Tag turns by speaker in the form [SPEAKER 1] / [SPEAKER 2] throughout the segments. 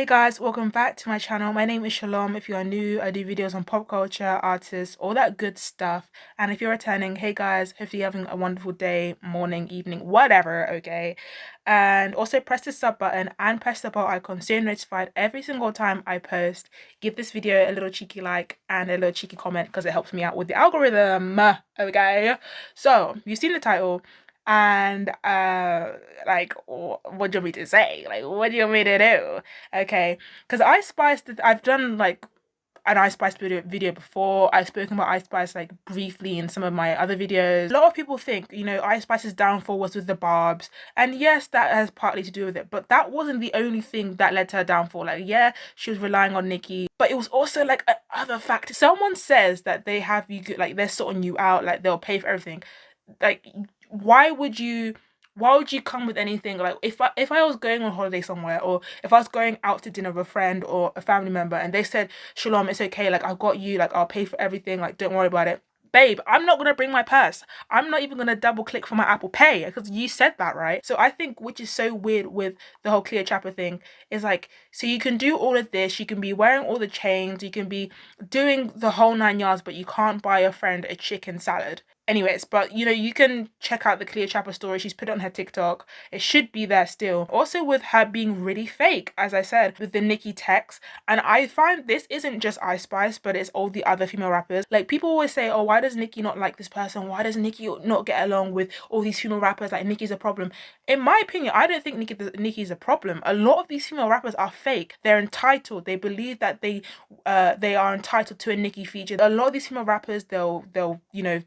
[SPEAKER 1] Hey guys, welcome back to my channel. My name is Shalom. If you are new, I do videos on pop culture, artists, all that good stuff. And if you're returning, hey guys, hopefully you're having a wonderful day, morning, evening, whatever, okay? And also press the sub button and press the bell icon so you're notified every single time I post. Give this video a little cheeky like and a little cheeky comment because it helps me out with the algorithm, okay? So, you've seen the title. And like, what do you want me to say? Like, what do you want me to do? Okay, because I've done like an Ice Spice video before. I've spoken about Ice Spice like briefly in some of my other videos. A lot of people think, Ice Spice's downfall was with the Barbs, and yes, that has partly to do with it, but that wasn't the only thing that led to her downfall. Like, yeah, she was relying on Nicki, but it was also like other factors. Someone says that they have you, like they're sorting you out, like they'll pay for everything. Like, why would you come with anything? Like, if I was going on holiday somewhere, or if I was going out to dinner with a friend or a family member and they said, Shalom, it's okay, like I've got you, like I'll pay for everything, like don't worry about it, babe, I'm not gonna bring my purse. I'm not even gonna double click for my Apple Pay because you said that, right? So I think, which is so weird with the whole Cleopatra thing, is like, so you can do all of this, you can be wearing all the chains, you can be doing the whole 9 yards, but you can't buy your friend a chicken salad. Anyways, but you can check out the Cleopatra story. She's put it on her TikTok. It should be there still. Also, with her being really fake, as I said, with the Nicki text. And I find this isn't just Ice Spice, but it's all the other female rappers. Like, people always say, oh, why does Nicki not like this person? Why does Nicki not get along with all these female rappers? Like, Nicki's a problem. In my opinion, I don't think Nicki's a problem. A lot of these female rappers are fake. They're entitled. They believe that they are entitled to a Nicki feature. A lot of these female rappers, they'll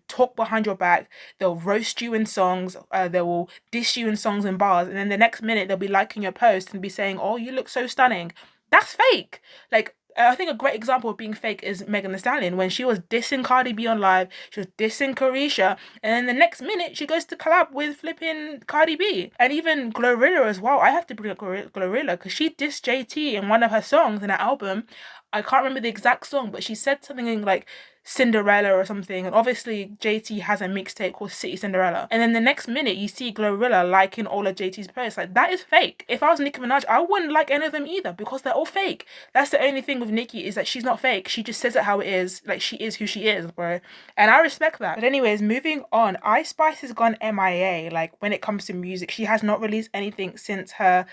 [SPEAKER 1] talk behind your back. They'll roast you in songs. They will diss you in songs and bars, and then the next minute they'll be liking your post and be saying, "Oh, you look so stunning." That's fake. Like, I think a great example of being fake is Megan Thee Stallion. When she was dissing Cardi B on live, she was dissing Carisha, and then the next minute she goes to collab with flipping Cardi B. And even Glorilla as well. I have to bring up Glorilla because she dissed JT in one of her songs in her album. I can't remember the exact song, but she said something like Cinderella or something. And obviously JT has a mixtape called City Cinderella. And then the next minute you see Glorilla liking all of JT's posts. Like, that is fake. If I was Nicki Minaj, I wouldn't like any of them either because they're all fake. That's the only thing with Nicki, is that she's not fake. She just says it how it is. Like, she is who she is, bro. And I respect that. But anyways, moving on. Ice Spice has gone MIA. Like, when it comes to music, she has not released anything since her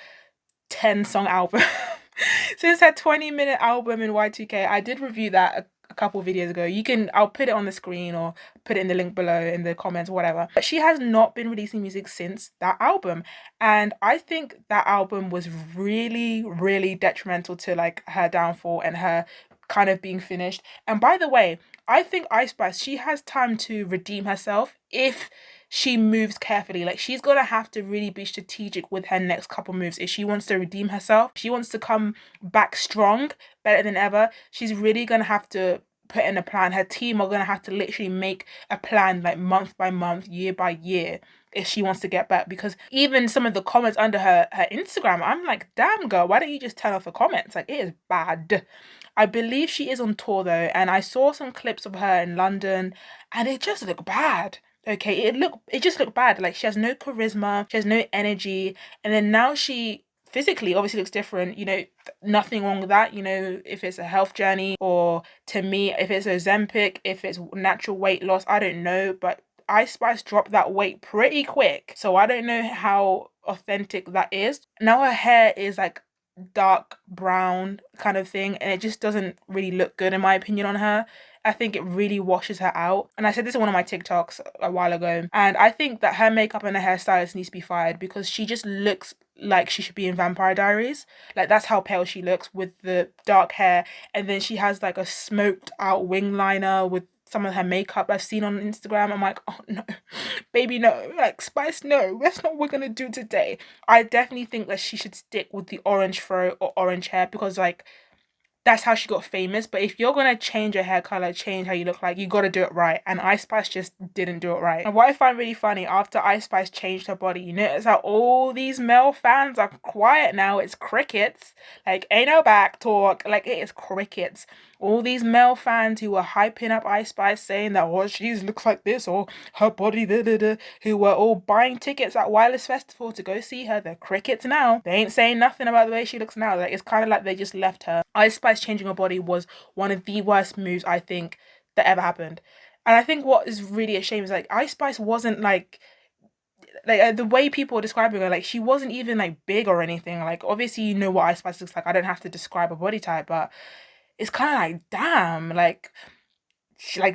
[SPEAKER 1] 10-song album. Since her 20-minute album in Y2K. I did review that a couple videos ago. I'll put it on the screen or put it in the link below in the comments, whatever. But she has not been releasing music since that album. And I think that album was really, really detrimental to like her downfall and her kind of being finished. And by the way, I think Ice Spice, she has time to redeem herself if she moves carefully. Like, she's gonna have to really be strategic with her next couple moves if she wants to redeem herself. She wants to come back strong, better than ever. She's really gonna have to put in a plan. Her team are gonna have to literally make a plan, like month by month, year by year, if she wants to get back. Because even some of the comments under her Instagram, I'm like, damn girl, why don't you just turn off the comments? Like, it is bad. I believe she is on tour though, and I saw some clips of her in London, and it just looked bad. Okay, it just looked bad. Like, she has no charisma, she has no energy, and then now she physically obviously looks different. Nothing wrong with that. If it's a health journey, or to me, if it's Ozempic, if it's natural weight loss, I don't know, but Ice Spice dropped that weight pretty quick, so I don't know how authentic that is. Now her hair is like dark brown kind of thing, and it just doesn't really look good in my opinion on her. I think it really washes her out. And I said this in one of my TikToks a while ago. And I think that her makeup and her hairstylist needs to be fired because she just looks like she should be in Vampire Diaries. Like, that's how pale she looks with the dark hair. And then she has like a smoked out wing liner with some of her makeup I've seen on Instagram. I'm like, oh no, baby, no. Like, Spice, no. That's not what we're gonna do today. I definitely think that she should stick with the orange fro or orange hair because, like, that's how she got famous. But if you're gonna change your hair color, change how you look like, you gotta do it right. And Ice Spice just didn't do it right. And what I find really funny, after Ice Spice changed her body, you notice how all these male fans are quiet now. It's crickets. Like, ain't no back talk. Like, it is crickets. All these male fans who were hyping up Ice Spice, saying that, oh, she looks like this, or her body, da da da, who were all buying tickets at Wireless Festival to go see her. They're crickets now. They ain't saying nothing about the way she looks now. Like, it's kind of like they just left her. Ice Spice changing her body was one of the worst moves, I think, that ever happened. And I think what is really a shame is, like, Ice Spice wasn't like the way people are describing her, like, she wasn't even like big or anything. Like, obviously, you know what Ice Spice looks like. I don't have to describe her body type, but it's kind of like, damn, like,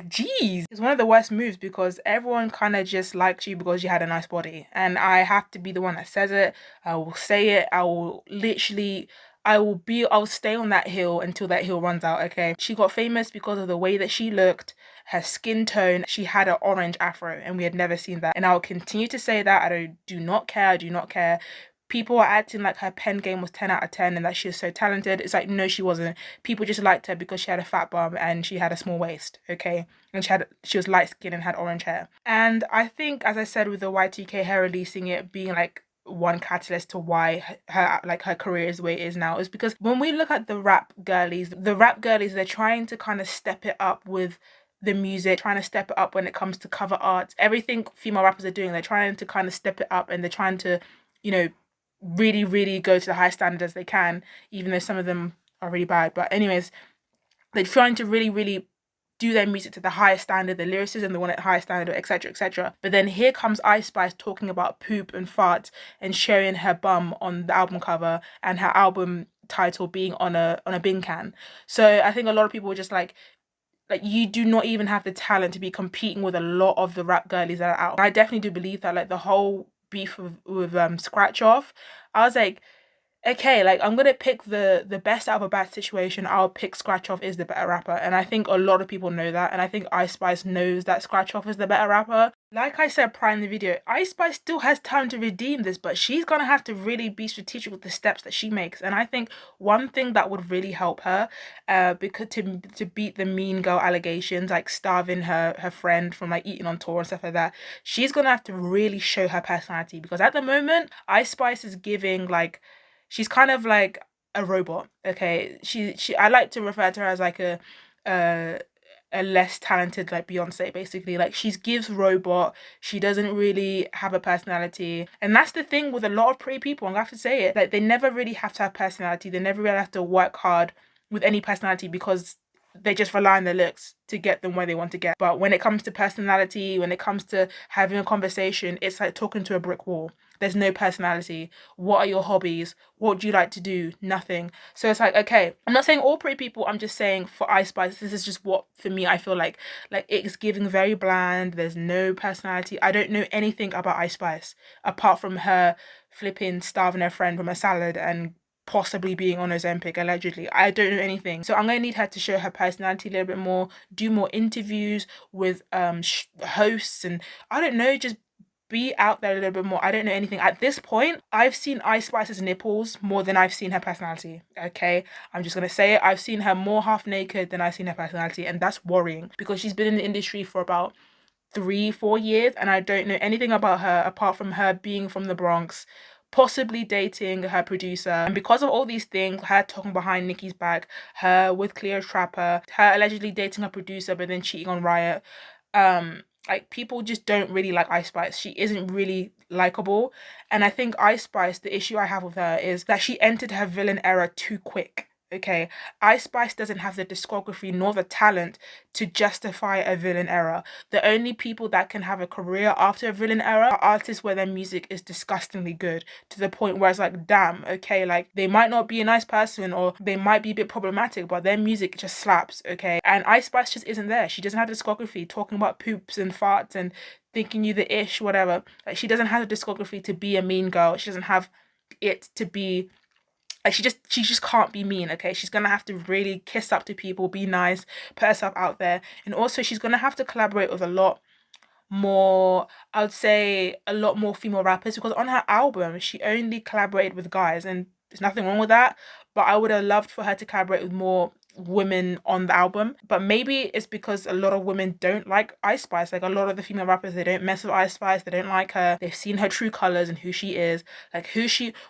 [SPEAKER 1] geez, it's one of the worst moves because everyone kind of just likes you because you had a nice body. And I have to be the one that says it. I will say it. I will literally, I'll stay on that hill until that hill runs out, okay? She got famous because of the way that she looked, her skin tone. She had an orange afro, and we had never seen that. And I'll continue to say that. Do not care. I do not care. People are acting like her pen game was 10 out of 10 and that she was so talented. It's like, no, she wasn't. People just liked her because she had a fat bum and she had a small waist, okay? And she was light skinned and had orange hair. And I think, as I said, with the Y2K hair releasing it being like one catalyst to why her career is the way it is now, is because when we look at the rap girlies, they're trying to kind of step it up with the music, trying to step it up when it comes to cover art. Everything female rappers are doing, they're trying to kind of step it up, and they're trying to, you know, really, really go to the high standard as they can, even though some of them are really bad. But anyways, they're trying to really, really do their music to the highest standard, the lyricism, they want it highest standard, etc., etc. But then here comes Ice Spice talking about poop and farts and showing her bum on the album cover and her album title being on a bin can. So I think a lot of people were just like, you do not even have the talent to be competing with a lot of the rap girlies that are out. I definitely do believe that, like, the whole beef with Scratch Off, I was like, okay, like, I'm gonna pick the best out of a bad situation. I'll pick Scratch Off is the better rapper, and I think a lot of people know that, and I think Ice Spice knows that Scratch Off is the better rapper. Like I said prior in the video, Ice Spice still has time to redeem this, but she's gonna have to really be strategic with the steps that she makes. And I think one thing that would really help her, because to beat the mean girl allegations, like starving her friend from like eating on tour and stuff like that, she's gonna have to really show her personality, because at the moment, Ice Spice is giving like, she's kind of like a robot. Okay, she I like to refer to her as like a a less talented like Beyonce, basically. Like, she gives robot. She doesn't really have a personality, and that's the thing with a lot of pretty people. I'm gonna have to say it. Like, they never really have to have personality. They never really have to work hard with any personality, because they just rely on their looks to get them where they want to get. But when it comes to personality, when it comes to having a conversation, it's like talking to a brick wall. There's no personality. What are your hobbies? What do you like to do? Nothing. So it's like, okay, I'm not saying all pretty people, I'm just saying for Ice Spice, this is just what, for me, I feel like it's giving very bland. There's no personality. I don't know anything about Ice Spice apart from her flipping starving her friend from a salad and possibly being on Ozempic, allegedly. I don't know anything. So I'm going to need her to show her personality a little bit more, do more interviews with hosts, and I don't know, just be out there a little bit more. I don't know anything. At this point, I've seen Ice Spice's nipples more than I've seen her personality. Okay? I'm just gonna say it. I've seen her more half naked than I've seen her personality, and that's worrying because she's been in the industry for about 3-4 years, and I don't know anything about her apart from her being from the Bronx, possibly dating her producer. And because of all these things, her talking behind Nicki's back, her with Cleo Trapper, her allegedly dating her producer but then cheating on Riot, like, people just don't really like Ice Spice. She isn't really likable. And I think Ice Spice, the issue I have with her is that she entered her villain era too quick. Okay, Ice Spice doesn't have the discography nor the talent to justify a villain era. The only people that can have a career after a villain era are artists where their music is disgustingly good, to the point where it's like, damn, okay, like, they might not be a nice person or they might be a bit problematic, but their music just slaps, okay? And Ice Spice just isn't there. She doesn't have discography talking about poops and farts and thinking you the ish, whatever. Like, she doesn't have the discography to be a mean girl. She doesn't have it to be like, she just can't be mean, okay? She's gonna have to really kiss up to people, be nice, put herself out there. And also she's gonna have to collaborate with a lot more, I would say a lot more female rappers, because on her album she only collaborated with guys, and there's nothing wrong with that. But I would have loved for her to collaborate with more women on the album. But maybe it's because a lot of women don't like Ice Spice. Like a lot of the female rappers, they don't mess with Ice Spice. They don't like her. They've seen her true colors and who she is. Like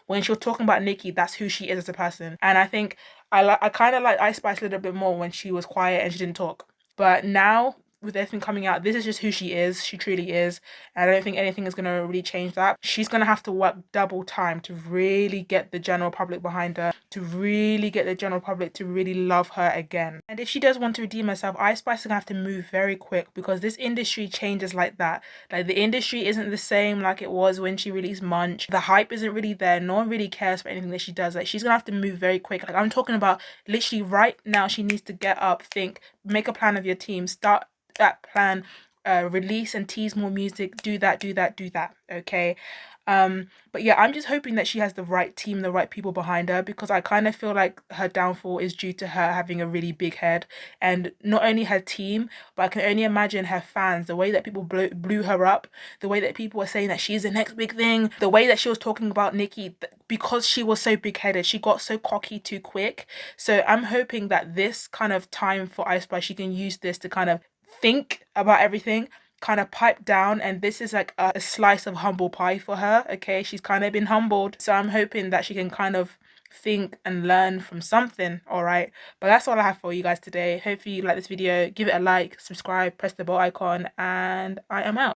[SPEAKER 1] when she was talking about Nicki, that's who she is as a person. And I think I kind of like Ice Spice a little bit more when she was quiet and she didn't talk. But now with everything coming out, this is just who she is. She truly is. And I don't think anything is going to really change that. She's going to have to work double time to really get the general public behind her, to really get the general public to really love her again. And if she does want to redeem herself, Ice Spice is going to have to move very quick, because this industry changes like that. Like, the industry isn't the same like it was when she released Munch. The hype isn't really there. No one really cares for anything that she does. Like, she's going to have to move very quick. Like, I'm talking about literally right now, she needs to get up, think, make a plan of your team, start that plan, release and tease more music, do that, okay? But yeah, I'm just hoping that she has the right team, the right people behind her, because I kind of feel like her downfall is due to her having a really big head, and not only her team, but I can only imagine her fans, the way that people blew her up, the way that people were saying that she's the next big thing, the way that she was talking about Nicki, because she was so big-headed, she got so cocky too quick. So I'm hoping that this kind of time for Ice Spice, she can use this to kind of think about everything, kind of pipe down, and this is like a slice of humble pie for her. Okay, she's kind of been humbled, so I'm hoping that she can kind of think and learn from something. All right, but that's all I have for you guys today. Hopefully you like this video. Give it a like, subscribe, press the bell icon, and I am out.